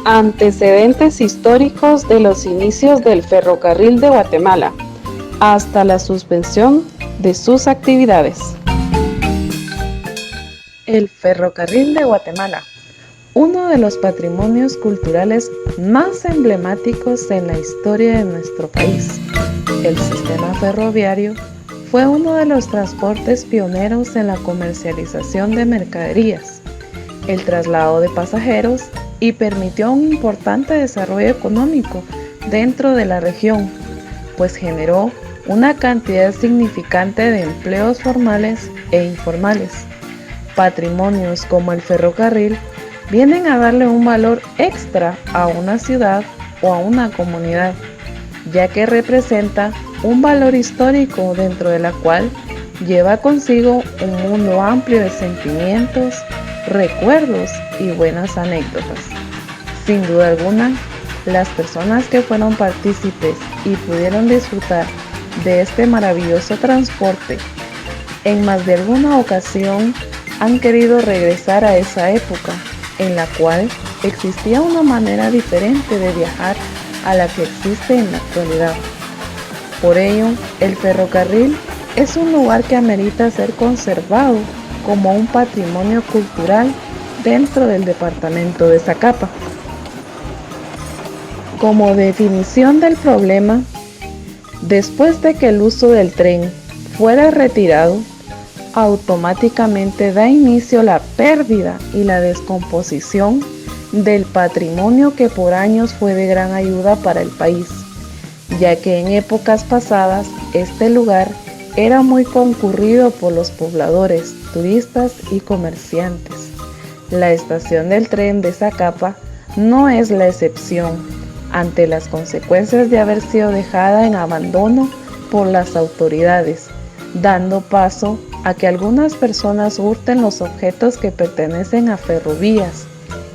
Antecedentes históricos de los inicios del Ferrocarril de Guatemala hasta la suspensión de sus actividades. El Ferrocarril de Guatemala, uno de los patrimonios culturales más emblemáticos en la historia de nuestro país. El sistema ferroviario fue uno de los transportes pioneros en la comercialización de mercaderías, el traslado de pasajeros y permitió un importante desarrollo económico dentro de la región, pues generó una cantidad significante de empleos formales e informales. Patrimonios como el ferrocarril vienen a darle un valor extra a una ciudad o a una comunidad, ya que representa un valor histórico dentro de la cual lleva consigo un mundo amplio de sentimientos, recuerdos y buenas anécdotas. Sin duda alguna, las personas que fueron partícipes y pudieron disfrutar de este maravilloso transporte, en más de alguna ocasión han querido regresar a esa época en la cual existía una manera diferente de viajar a la que existe en la actualidad. Por ello, el ferrocarril es un lugar que amerita ser conservado como un patrimonio cultural dentro del departamento de Zacapa. Como definición del problema, después de que el uso del tren fuera retirado, automáticamente da inicio la pérdida y la descomposición del patrimonio que por años fue de gran ayuda para el país, ya que en épocas pasadas este lugar era muy concurrido por los pobladores, turistas y comerciantes. La estación del tren de Zacapa no es la excepción ante las consecuencias de haber sido dejada en abandono por las autoridades, dando paso a que algunas personas hurten los objetos que pertenecen a ferrovías,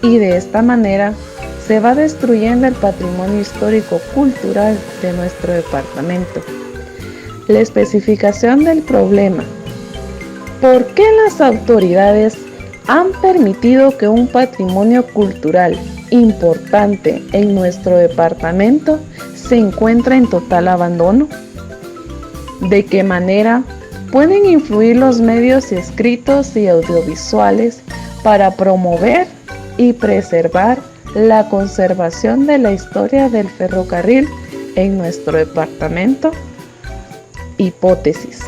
y de esta manera se va destruyendo el patrimonio histórico cultural de nuestro departamento. La especificación del problema. ¿Por qué las autoridades han permitido que un patrimonio cultural importante en nuestro departamento se encuentre en total abandono? ¿De qué manera pueden influir los medios escritos y audiovisuales para promover y preservar la conservación de la historia del ferrocarril en nuestro departamento? Hipótesis.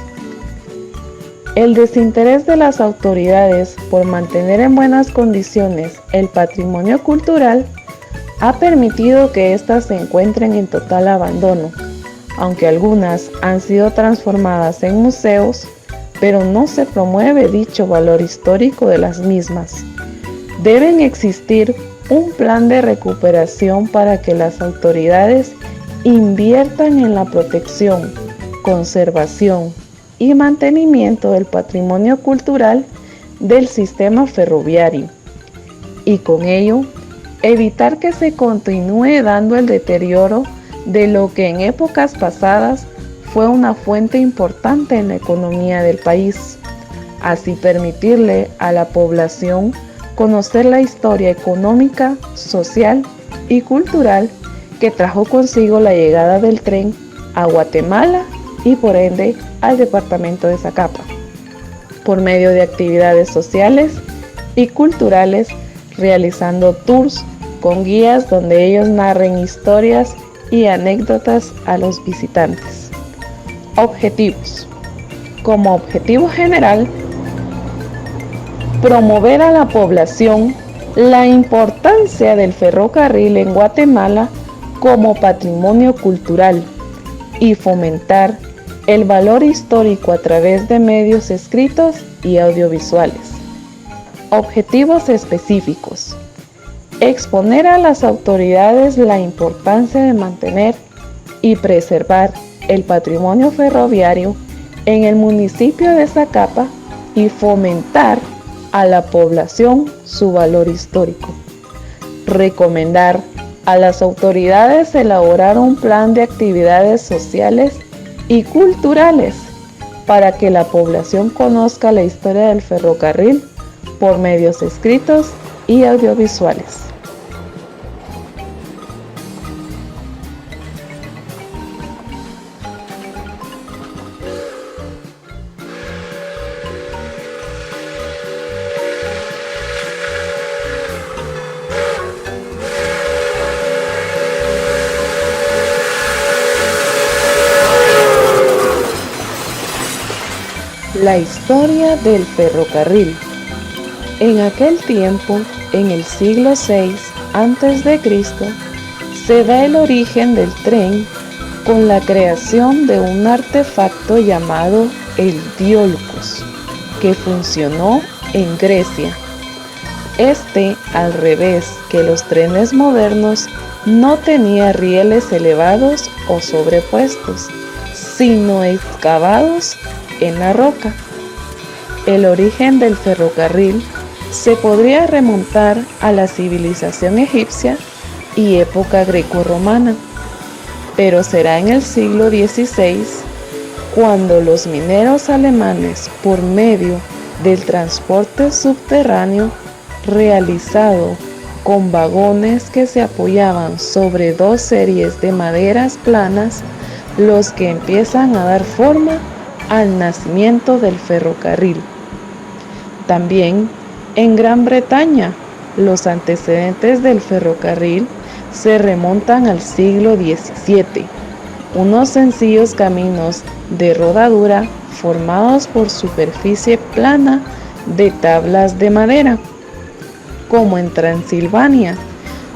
El desinterés de las autoridades por mantener en buenas condiciones el patrimonio cultural ha permitido que éstas se encuentren en total abandono, aunque algunas han sido transformadas en museos, pero no se promueve dicho valor histórico de las mismas. Deben existir un plan de recuperación para que las autoridades inviertan en la protección, conservación y mantenimiento del patrimonio cultural del sistema ferroviario, y con ello evitar que se continúe dando el deterioro de lo que en épocas pasadas fue una fuente importante en la economía del país. Así permitirle a la población conocer la historia económica, social y cultural que trajo consigo la llegada del tren a Guatemala y por ende al departamento de Zacapa, por medio de actividades sociales y culturales, realizando tours con guías donde ellos narren historias y anécdotas a los visitantes. Objetivos. Como objetivo general, promover a la población la importancia del ferrocarril en Guatemala como patrimonio cultural y fomentar el valor histórico a través de medios escritos y audiovisuales. Objetivos específicos. Exponer a las autoridades la importancia de mantener y preservar el patrimonio ferroviario en el municipio de Zacapa y fomentar a la población su valor histórico. Recomendar a las autoridades elaborar un plan de actividades sociales y culturales para que la población conozca la historia del ferrocarril por medios escritos y audiovisuales. La historia del ferrocarril. En aquel tiempo, en el siglo VI a.C., se da el origen del tren con la creación de un artefacto llamado el diolcos, que funcionó en Grecia. Este, al revés que los trenes modernos, no tenía rieles elevados o sobrepuestos, sino excavados en la roca. El origen del ferrocarril se podría remontar a la civilización egipcia y época grecorromana, pero será en el siglo XVI cuando los mineros alemanes, por medio del transporte subterráneo realizado con vagones que se apoyaban sobre dos series de maderas planas, los que empiezan a dar forma al nacimiento del ferrocarril. También en Gran Bretaña, los antecedentes del ferrocarril se remontan al siglo XVII, unos sencillos caminos de rodadura formados por superficie plana de tablas de madera, como en Transilvania,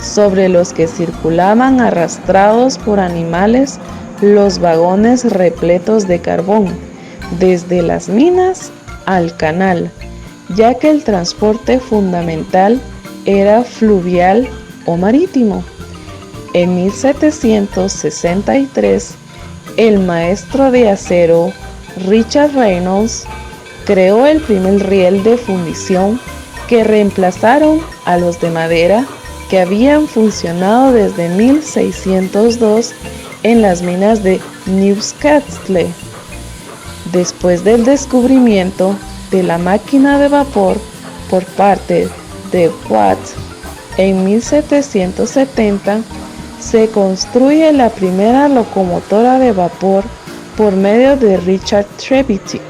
sobre los que circulaban arrastrados por animales los vagones repletos de carbón, desde las minas al canal, ya que el transporte fundamental era fluvial o marítimo. En 1763, el maestro de acero Richard Reynolds creó el primer riel de fundición que reemplazaron a los de madera que habían funcionado desde 1602 en las minas de Newcastle. Después del descubrimiento de la máquina de vapor por parte de Watt en 1770, se construye la primera locomotora de vapor por medio de Richard Trevithick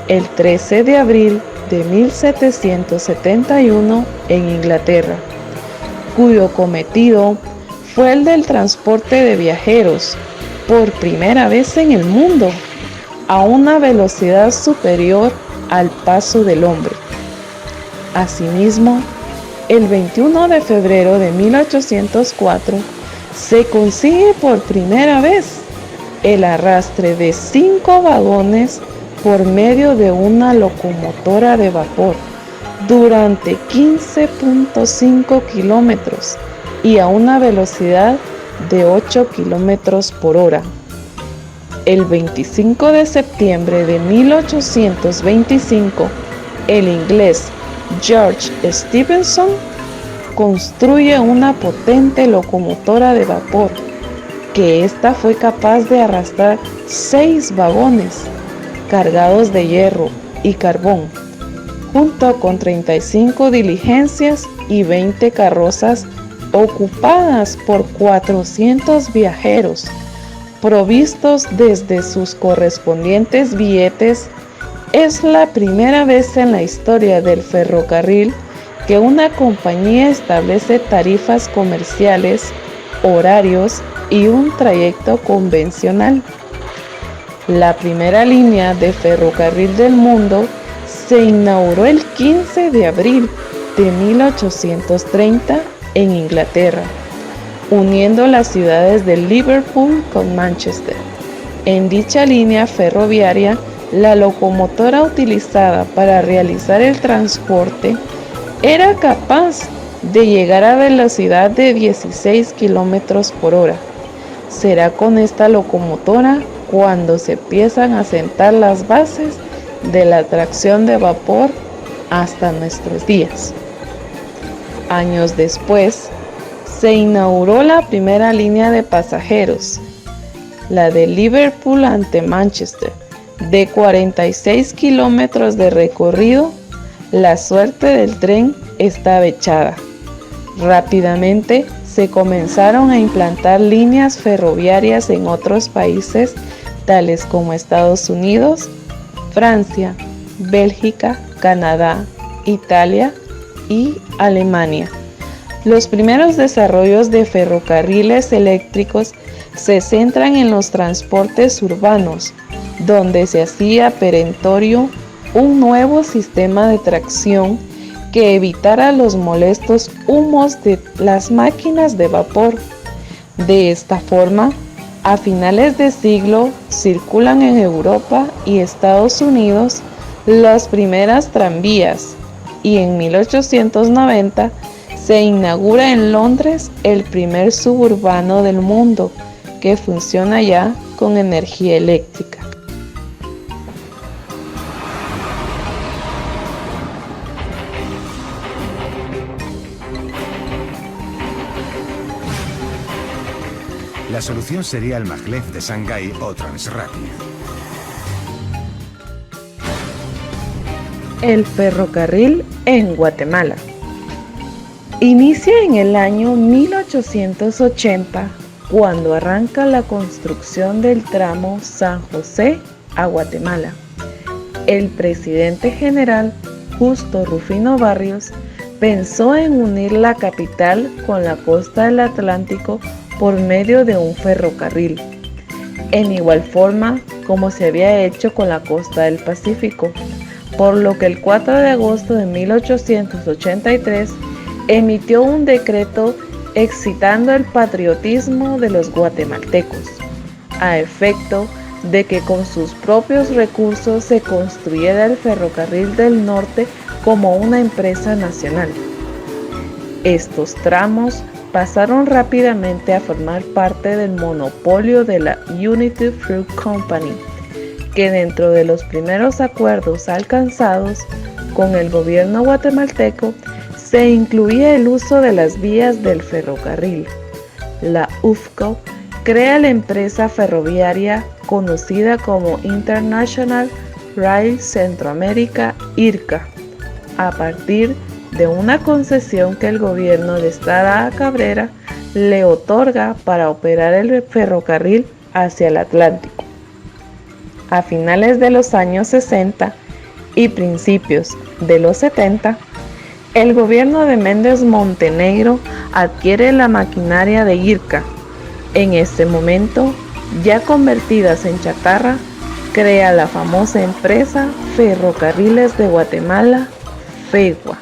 el 13 de abril de 1771 en Inglaterra, cuyo cometido fue el del transporte de viajeros por primera vez en el mundo a una velocidad superior al paso del hombre. Asimismo, el 21 de febrero de 1804 se consigue por primera vez el arrastre de 5 vagones por medio de una locomotora de vapor durante 15.5 kilómetros y a una velocidad de 8 kilómetros por hora. El 25 de septiembre de 1825, el inglés George Stephenson construye una potente locomotora de vapor, que ésta fue capaz de arrastrar 6 vagones cargados de hierro y carbón, junto con 35 diligencias y 20 carrozas ocupadas por 400 viajeros, provistos desde sus correspondientes billetes. Es la primera vez en la historia del ferrocarril que una compañía establece tarifas comerciales, horarios y un trayecto convencional. La primera línea de ferrocarril del mundo se inauguró el 15 de abril de 1830 en Inglaterra, uniendo las ciudades de Liverpool con Manchester. En dicha línea ferroviaria, la locomotora utilizada para realizar el transporte era capaz de llegar a velocidad de 16 kilómetros por hora. Será con esta locomotora cuando se empiezan a sentar las bases de la tracción de vapor hasta nuestros días. Años después, se inauguró la primera línea de pasajeros, la de Liverpool ante Manchester, de 46 kilómetros de recorrido. La suerte del tren estaba echada. Rápidamente se comenzaron a implantar líneas ferroviarias en otros países, tales como Estados Unidos, Francia, Bélgica, Canadá, Italia y Alemania. Los primeros desarrollos de ferrocarriles eléctricos se centran en los transportes urbanos, donde se hacía perentorio un nuevo sistema de tracción que evitara los molestos humos de las máquinas de vapor. De esta forma, a finales de siglo circulan en Europa y Estados Unidos las primeras tranvías, y en 1890 se inaugura en Londres el primer suburbano del mundo, que funciona ya con energía eléctrica. La solución sería el maglev de Shanghái o Transrapid. El ferrocarril en Guatemala. Inicia en el año 1880, cuando arranca la construcción del tramo San José a Guatemala. El presidente general Justo Rufino Barrios pensó en unir la capital con la costa del Atlántico por medio de un ferrocarril, en igual forma como se había hecho con la costa del Pacífico, por lo que el 4 de agosto de 1883 emitió un decreto excitando el patriotismo de los guatemaltecos, a efecto de que con sus propios recursos se construyera el Ferrocarril del Norte como una empresa nacional. Estos tramos pasaron rápidamente a formar parte del monopolio de la United Fruit Company, que dentro de los primeros acuerdos alcanzados con el gobierno guatemalteco se incluía el uso de las vías del ferrocarril. La UFCO crea la empresa ferroviaria conocida como International Rail Centroamérica IRCA, a partir de una concesión que el gobierno de Estado Cabrera le otorga para operar el ferrocarril hacia el Atlántico. A finales de los años 60 y principios de los 70, el gobierno de Méndez Montenegro adquiere la maquinaria de IRCA. En este momento, ya convertidas en chatarra, crea la famosa empresa Ferrocarriles de Guatemala, FEGUA.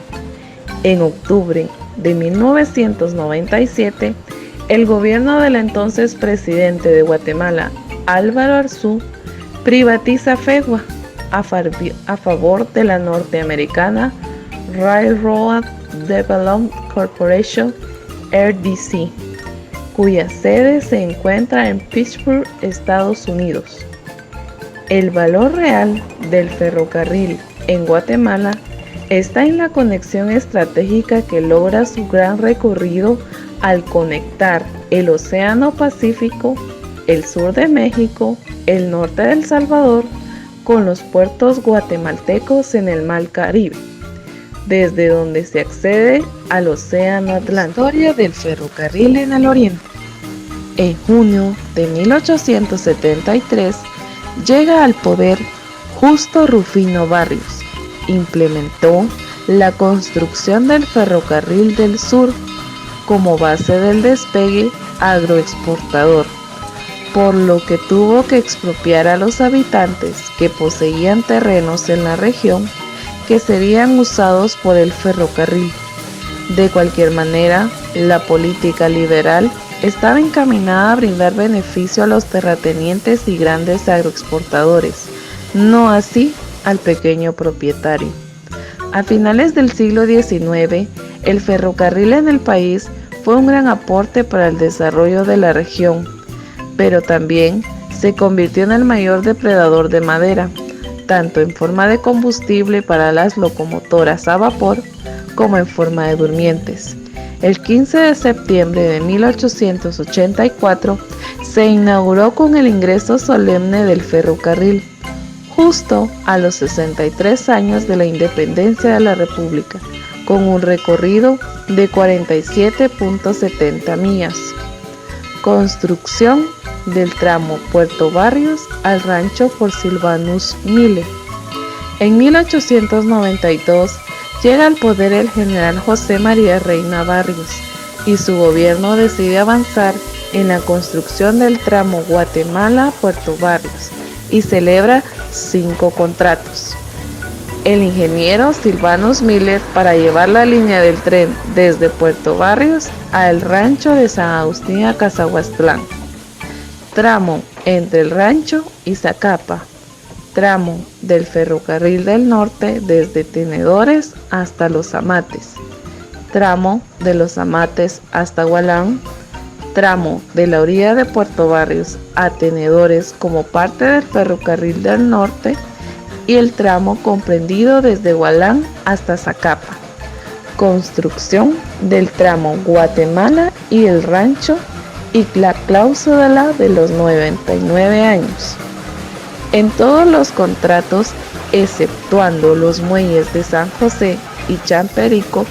En octubre de 1997, el gobierno del entonces presidente de Guatemala, Álvaro Arzú, privatiza FEGUA a favor de la norteamericana Railroad Development Corporation, RDC, cuya sede se encuentra en Pittsburgh, Estados Unidos. El valor real del ferrocarril en Guatemala está en la conexión estratégica que logra su gran recorrido al conectar el Océano Pacífico, el sur de México, el norte de El Salvador, con los puertos guatemaltecos en el Mar Caribe, desde donde se accede al Océano Atlántico. Historia del ferrocarril en el Oriente. En junio de 1873 llega al poder Justo Rufino Barrios. Implementó la construcción del Ferrocarril del Sur como base del despegue agroexportador, por lo que tuvo que expropiar a los habitantes que poseían terrenos en la región que serían usados por el ferrocarril. De cualquier manera, la política liberal estaba encaminada a brindar beneficio a los terratenientes y grandes agroexportadores, no así al pequeño propietario. A finales del siglo XIX, el ferrocarril en el país fue un gran aporte para el desarrollo de la región, pero también se convirtió en el mayor depredador de madera, tanto en forma de combustible para las locomotoras a vapor como en forma de durmientes. El 15 de septiembre de 1884 se inauguró con el ingreso solemne del ferrocarril, justo a los 63 años de la independencia de la República, con un recorrido de 47.70 millas. Construcción del tramo Puerto Barrios al rancho por Silvanus Miller. En 1892 llega al poder el general José María Reina Barrios y su gobierno decide avanzar en la construcción del tramo Guatemala-Puerto Barrios y celebra 5 contratos. El ingeniero Silvanus Miller para llevar la línea del tren desde Puerto Barrios al rancho de San Agustín a Cazahuastlán, tramo entre el rancho y Zacapa, tramo del ferrocarril del norte desde Tenedores hasta Los Amates, tramo de Los Amates hasta Hualán, tramo de la orilla de Puerto Barrios a Tenedores como parte del ferrocarril del norte y el tramo comprendido desde Hualán hasta Zacapa. Construcción del tramo Guatemala y el rancho y la cláusula de los 99 años. En todos los contratos, exceptuando los muelles de San José y Champerico,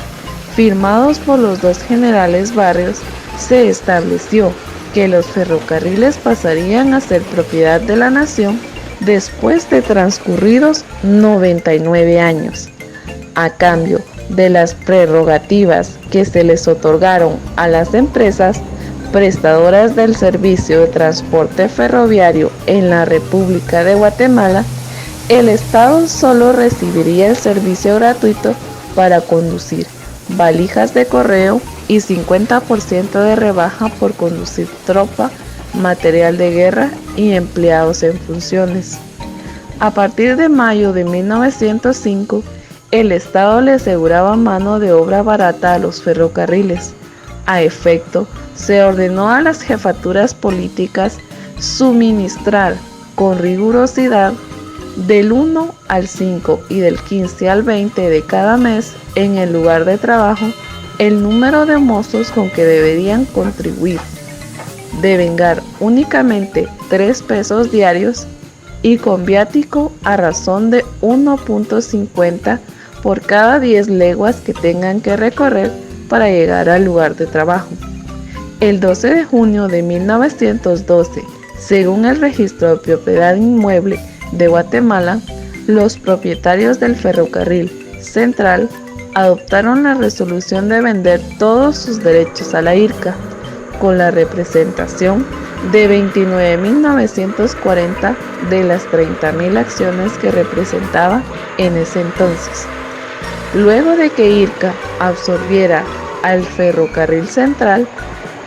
firmados por los dos generales Barrios, se estableció que los ferrocarriles pasarían a ser propiedad de la nación después de transcurridos 99 años, a cambio de las prerrogativas que se les otorgaron a las empresas prestadoras del servicio de transporte ferroviario en la República de Guatemala. El Estado solo recibiría el servicio gratuito para conducir valijas de correo y 50% de rebaja por conducir tropa, material de guerra y empleados en funciones. A partir de mayo de 1905, el Estado le aseguraba mano de obra barata a los ferrocarriles. A efecto, se ordenó a las jefaturas políticas suministrar con rigurosidad del 1 al 5 y del 15 al 20 de cada mes en el lugar de trabajo el número de mozos con que deberían contribuir, devengar únicamente 3 pesos diarios y con viático a razón de 1.50 por cada 10 leguas que tengan que recorrer para llegar al lugar de trabajo. El 12 de junio de 1912, según el Registro de Propiedad Inmueble de Guatemala, los propietarios del ferrocarril central adoptaron la resolución de vender todos sus derechos a la IRCA, con la representación de 29.940 de las 30.000 acciones que representaba en ese entonces. Luego de que IRCA absorbiera al ferrocarril central,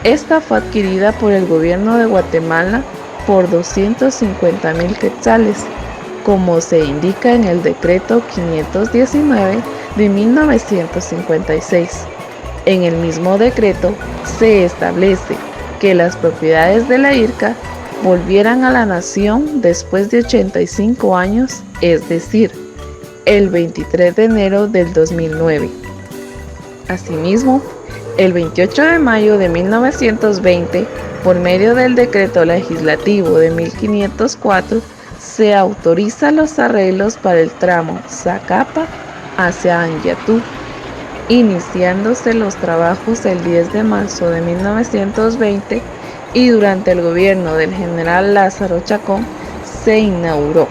esta fue adquirida por el gobierno de Guatemala por 250.000 quetzales, como se indica en el decreto 519 de 1956. En el mismo decreto se establece que las propiedades de la IRCA volvieran a la nación después de 85 años, es decir, el 23 de enero del 2009. Asimismo, el 28 de mayo de 1920, por medio del decreto legislativo de 1504, se autoriza los arreglos para el tramo Zacapa hacia Anyatú, iniciándose los trabajos el 10 de marzo de 1920 y durante el gobierno del general Lázaro Chacón se inauguró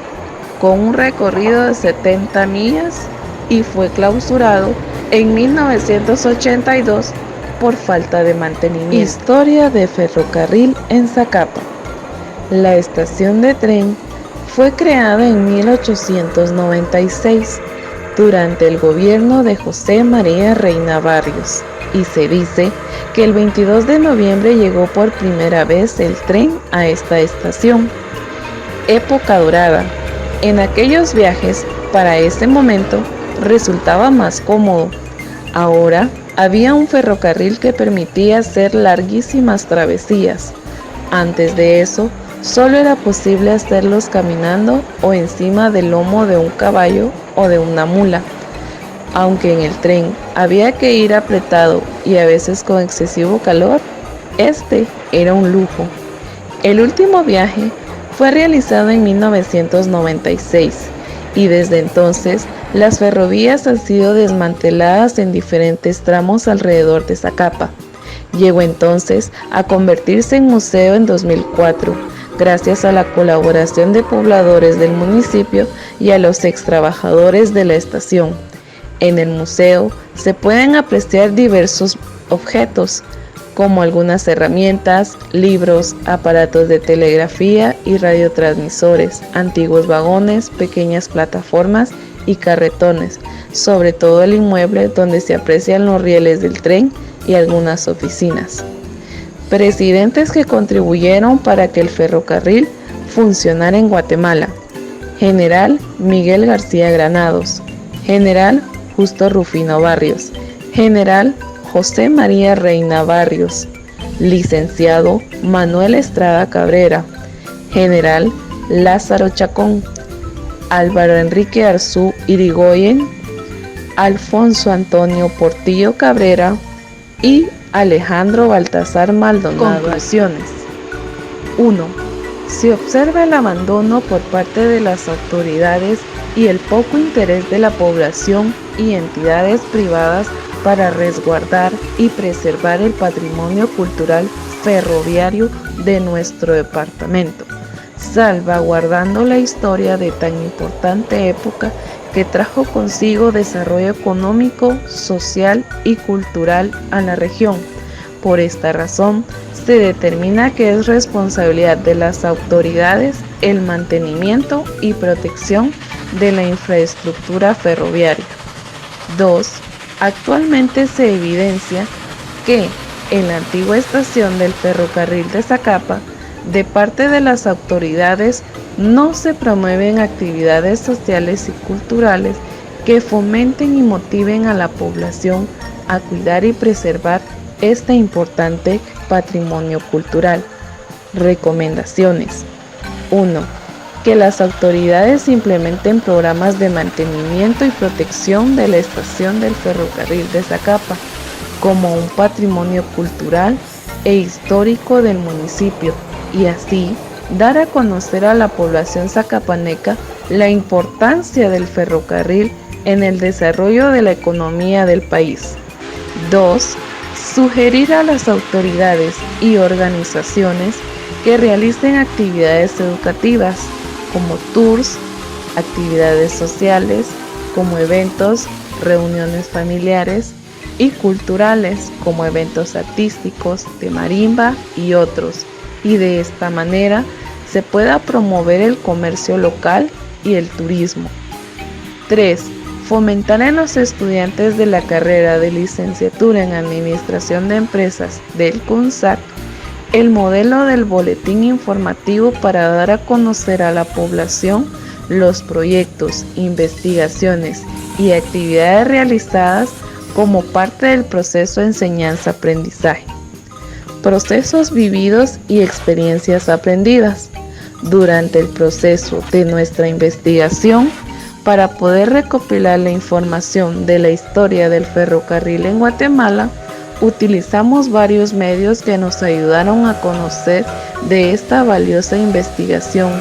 con un recorrido de 70 millas y fue clausurado en 1982 por falta de mantenimiento. Historia de ferrocarril en Zacapa. La estación de tren fue creada en 1896 durante el gobierno de José María Reina Barrios y se dice que el 22 de noviembre llegó por primera vez el tren a esta estación. Época dorada. En aquellos viajes, para ese momento, resultaba más cómodo. Ahora había un ferrocarril que permitía hacer larguísimas travesías. Antes de eso, solo era posible hacerlos caminando o encima del lomo de un caballo o de una mula. Aunque en el tren había que ir apretado y a veces con excesivo calor, este era un lujo. El último viaje fue realizado en 1996 y desde entonces las ferrovías han sido desmanteladas en diferentes tramos alrededor de Zacapa. Llegó entonces a convertirse en museo en 2004, gracias a la colaboración de pobladores del municipio y a los extrabajadores de la estación. En el museo se pueden apreciar diversos objetos, como algunas herramientas, libros, aparatos de telegrafía y radiotransmisores, antiguos vagones, pequeñas plataformas y carretones, sobre todo el inmueble donde se aprecian los rieles del tren y algunas oficinas. Presidentes que contribuyeron para que el ferrocarril funcionara en Guatemala: General Miguel García Granados, General Justo Rufino Barrios, General José María Reina Barrios, Licenciado Manuel Estrada Cabrera, General Lázaro Chacón, Álvaro Enrique Arzú Irigoyen, Alfonso Antonio Portillo Cabrera y Alejandro Baltasar Maldonado. Conclusiones. 1. Se observa el abandono por parte de las autoridades y el poco interés de la población y entidades privadas para resguardar y preservar el patrimonio cultural ferroviario de nuestro departamento, salvaguardando la historia de tan importante época que trajo consigo desarrollo económico, social y cultural a la región. Por esta razón, se determina que es responsabilidad de las autoridades el mantenimiento y protección de la infraestructura ferroviaria. 2. Actualmente se evidencia que en la antigua estación del ferrocarril de Zacapa, de parte de las autoridades, no se promueven actividades sociales y culturales que fomenten y motiven a la población a cuidar y preservar este importante patrimonio cultural. Recomendaciones. 1. Que las autoridades implementen programas de mantenimiento y protección de la estación del ferrocarril de Zacapa como un patrimonio cultural e histórico del municipio, y así dar a conocer a la población zacapaneca la importancia del ferrocarril en el desarrollo de la economía del país. 2. Sugerir a las autoridades y organizaciones que realicen actividades educativas como tours, actividades sociales como eventos, reuniones familiares y culturales como eventos artísticos de marimba y otros, y de esta manera se pueda promover el comercio local y el turismo. 3. Fomentar en los estudiantes de la carrera de licenciatura en Administración de Empresas del CUNSAC el modelo del boletín informativo para dar a conocer a la población los proyectos, investigaciones y actividades realizadas como parte del proceso de enseñanza-aprendizaje. Procesos vividos y experiencias aprendidas. Durante el proceso de nuestra investigación, para poder recopilar la información de la historia del ferrocarril en Guatemala, utilizamos varios medios que nos ayudaron a conocer de esta valiosa investigación,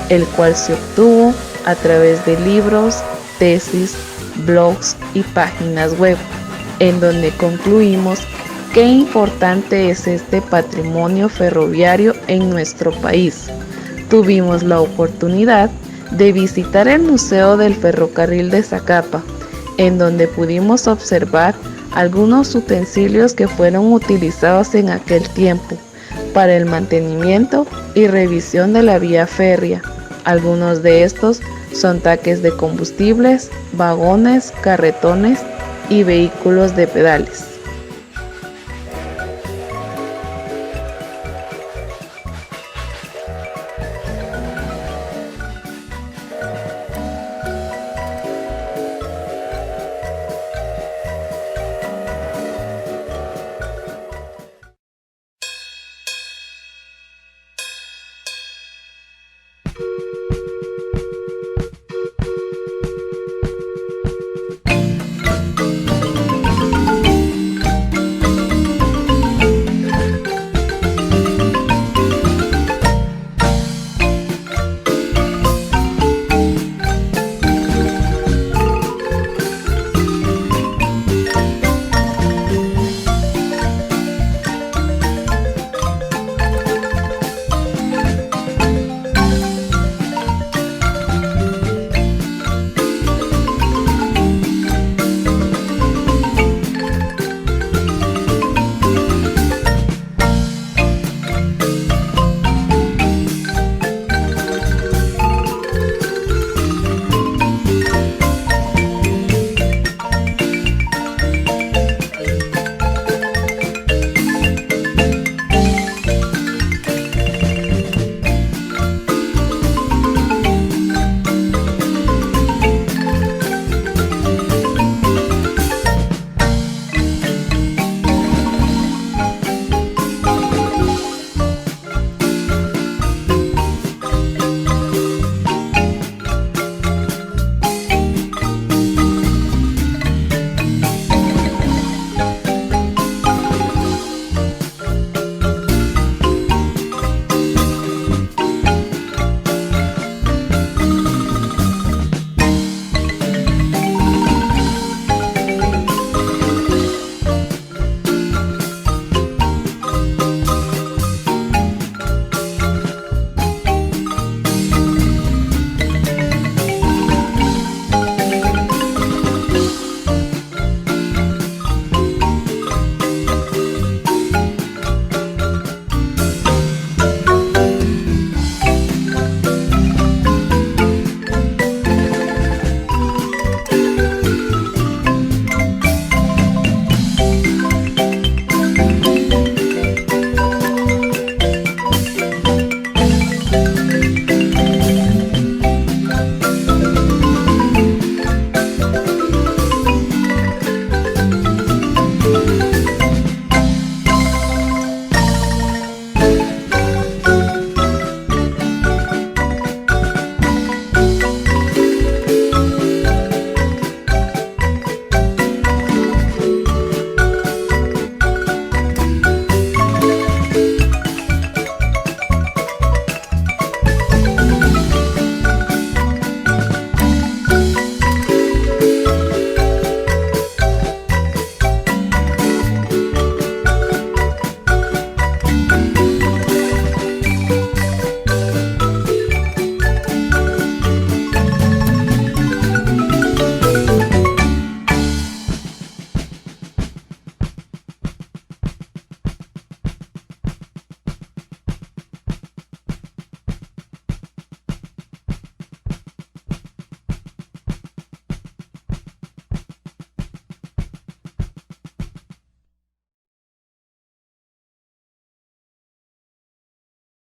el cual se obtuvo a través de libros, tesis, blogs y páginas web, en donde concluimos qué importante es este patrimonio ferroviario en nuestro país. Tuvimos la oportunidad de visitar el Museo del Ferrocarril de Zacapa, en donde pudimos observar algunos utensilios que fueron utilizados en aquel tiempo para el mantenimiento y revisión de la vía férrea. Algunos de estos son tanques de combustibles, vagones, carretones y vehículos de pedales.